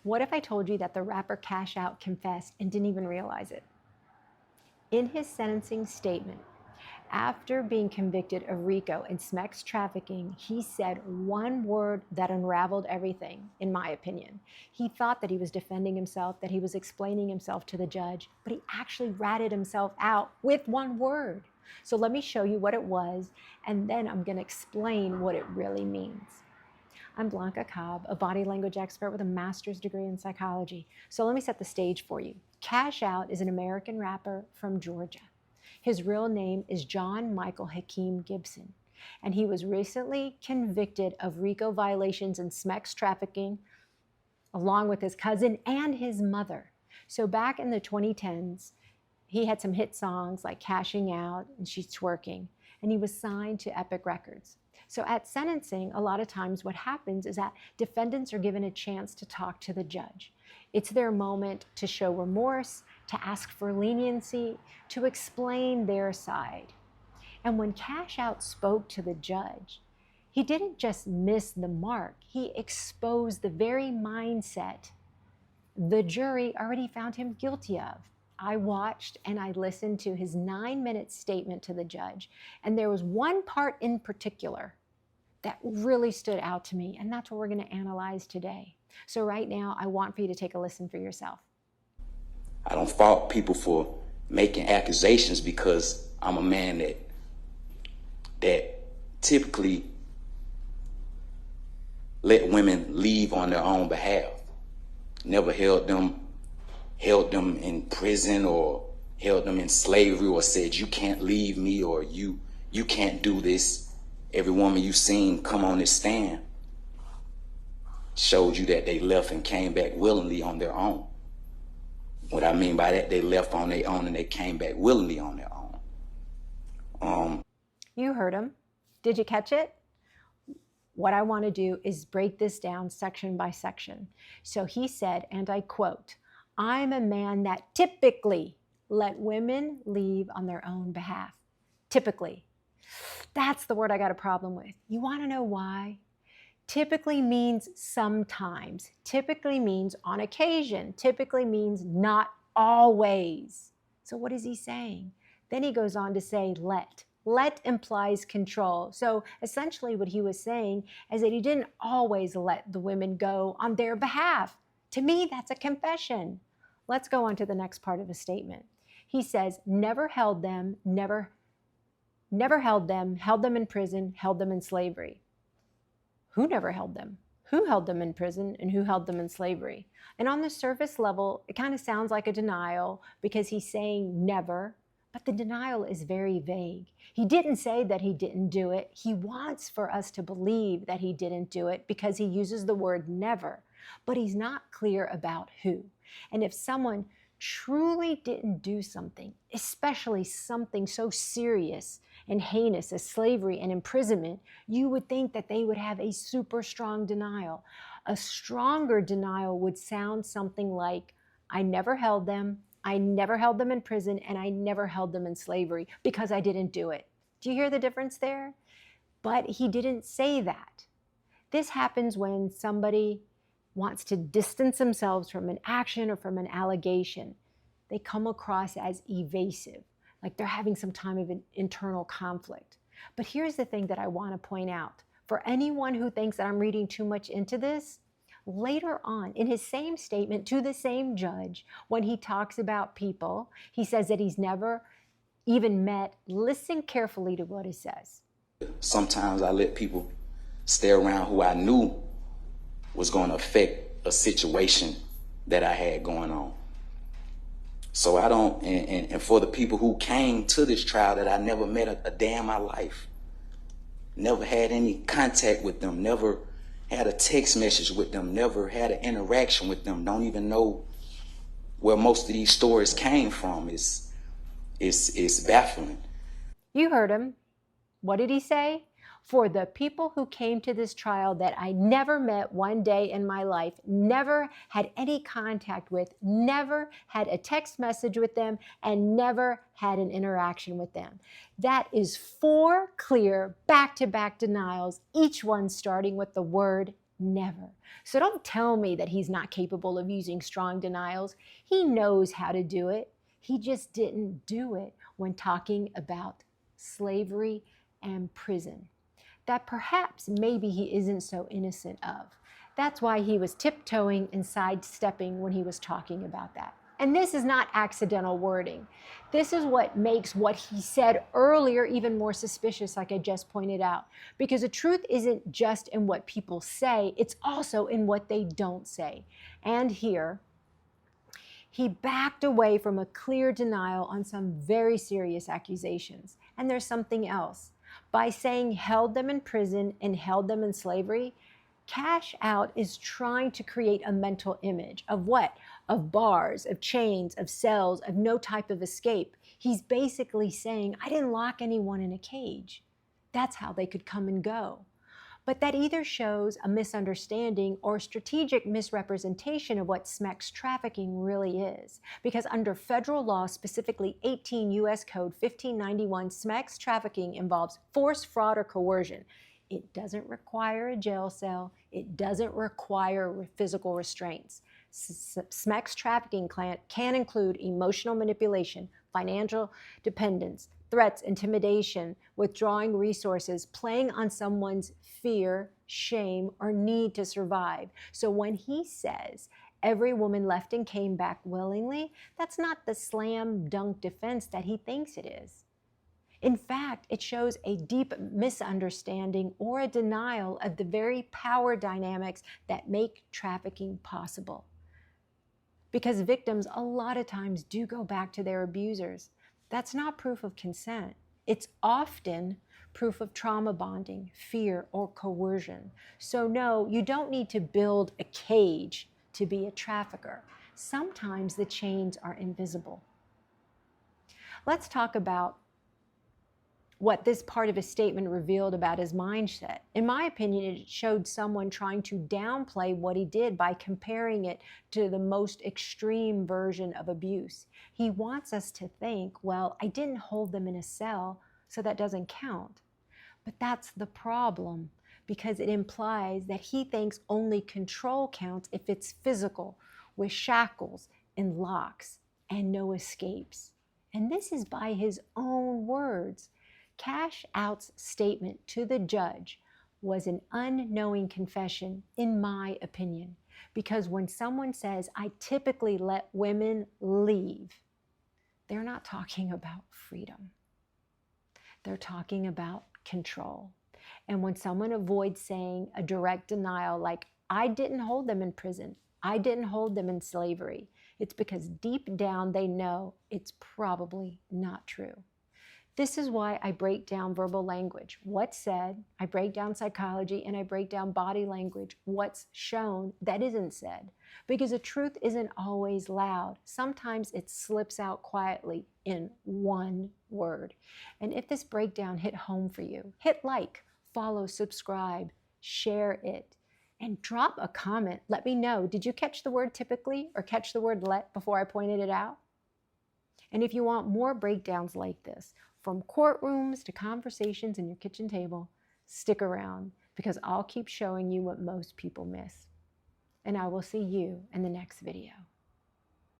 What if I told you that the rapper Cash Out confessed and didn't even realize it? In his sentencing statement, after being convicted of RICO and smex trafficking, he said one word that unraveled everything, in my opinion. He thought that he was defending himself, that he was explaining himself to the judge, but he actually ratted himself out with one word. So let me show you what it was, and then I'm going to explain what it really means. I'm Blanca Cobb, a body language expert with a master's degree in psychology. So let me set the stage for you. Cash Out is an American rapper from Georgia. His real name is John Michael Hakeem Gibson, and he was recently convicted of RICO violations and smex trafficking, along with his cousin and his mother. So back in the 2010s, he had some hit songs like Cashing Out and She's Twerking, and he was signed to Epic Records. So at sentencing, a lot of times what happens is that defendants are given a chance to talk to the judge. It's their moment to show remorse, to ask for leniency, to explain their side. And when Cash Out spoke to the judge, he didn't just miss the mark, he exposed the very mindset the jury already found him guilty of. I watched and I listened to his 9-minute statement to the judge, and there was one part in particular that really stood out to me, and that's what we're going to analyze today. So right now, I want for you to take a listen for yourself. I don't fault people for making accusations because I'm a man that typically let women leave on their own behalf. Never held them in prison or held them in slavery or said, you can't leave me or you can't do this. Every woman you've seen come on this stand showed you that they left and came back willingly on their own. What I mean by that, they left on their own and they came back willingly on their own. You heard him. Did you catch it? What I want to do is break this down section by section. So he said, and I quote, "I'm a man that typically let women leave on their own behalf." Typically. That's the word I got a problem with. You want to know why? Typically means sometimes. Typically means on occasion. Typically means not always. So what is he saying? Then he goes on to say let. Let implies control. So essentially what he was saying is that he didn't always let the women go on their behalf. To me, that's a confession. Let's go on to the next part of his statement. He says, never held them in prison, held them in slavery. Who never held them? Who held them in prison and who held them in slavery? And on the surface level, it kind of sounds like a denial because he's saying never, but the denial is very vague. He didn't say that he didn't do it. He wants for us to believe that he didn't do it because he uses the word never, but he's not clear about who. And if someone truly didn't do something, especially something so serious and heinous as slavery and imprisonment, you would think that they would have a super strong denial. A stronger denial would sound something like, I never held them in prison, and I never held them in slavery because I didn't do it. Do you hear the difference there? But he didn't say that. This happens when somebody wants to distance themselves from an action or from an allegation. They come across as evasive, like they're having some time of an internal conflict. But here's the thing that I want to point out. For anyone who thinks that I'm reading too much into this, later on in his same statement to the same judge, when he talks about people, he says that he's never even met. Listen carefully to what he says. Sometimes I let people stay around who I knew was going to affect a situation that I had going on. So I don't, and for the people who came to this trial that I never met a day in my life, never had any contact with them, never had a text message with them, never had an interaction with them, don't even know where most of these stories came from, it's baffling. You heard him. What did he say? For the people who came to this trial that I never met one day in my life, never had any contact with, never had a text message with them, and never had an interaction with them. That is 4 clear back-to-back denials, each one starting with the word Never. So don't tell me that he's not capable of using strong denials. He knows how to do it. He just didn't do it when talking about slavery and prison, that perhaps maybe he isn't so innocent of. That's why he was tiptoeing and sidestepping when he was talking about that. And this is not accidental wording. This is what makes what he said earlier even more suspicious, like I just pointed out. Because the truth isn't just in what people say, it's also in what they don't say. And here, he backed away from a clear denial on some very serious accusations. And there's something else. By saying held them in prison and held them in slavery, Cash Out is trying to create a mental image of what? Of bars, of chains, of cells, of no type of escape. He's basically saying, I didn't lock anyone in a cage. That's how they could come and go. But that either shows a misunderstanding or strategic misrepresentation of what smex trafficking really is. Because under federal law, specifically 18 U.S. Code 1591, smex trafficking involves force, fraud, or coercion. It doesn't require a jail cell. It doesn't require physical restraints. Smex trafficking can include emotional manipulation, financial dependence, threats, intimidation, withdrawing resources, playing on someone's fear, shame, or need to survive. So when he says every woman left and came back willingly, that's not the slam dunk defense that he thinks it is. In fact, it shows a deep misunderstanding or a denial of the very power dynamics that make trafficking possible. Because victims a lot of times do go back to their abusers. That's not proof of consent. It's often proof of trauma bonding, fear, or coercion. So no, you don't need to build a cage to be a trafficker. Sometimes the chains are invisible. Let's talk about what this part of his statement revealed about his mindset. In my opinion, it showed someone trying to downplay what he did by comparing it to the most extreme version of abuse. He wants us to think, well, I didn't hold them in a cell, so that doesn't count. But that's the problem, because it implies that he thinks only control counts if it's physical, with shackles and locks and no escapes. And this is by his own words. Cash Out's statement to the judge was an unknowing confession, in my opinion, because when someone says, I typically let women leave, they're not talking about freedom. They're talking about control. And when someone avoids saying a direct denial like, I didn't hold them in prison, I didn't hold them in slavery, it's because deep down they know it's probably not true. This is why I break down verbal language, what's said, I break down psychology, and I break down body language, what's shown that isn't said. Because the truth isn't always loud. Sometimes it slips out quietly in one word. And if this breakdown hit home for you, hit like, follow, subscribe, share it, and drop a comment. Let me know, did you catch the word typically or catch the word let before I pointed it out? And if you want more breakdowns like this, from courtrooms to conversations in your kitchen table, stick around, because I'll keep showing you what most people miss. And I will see you in the next video.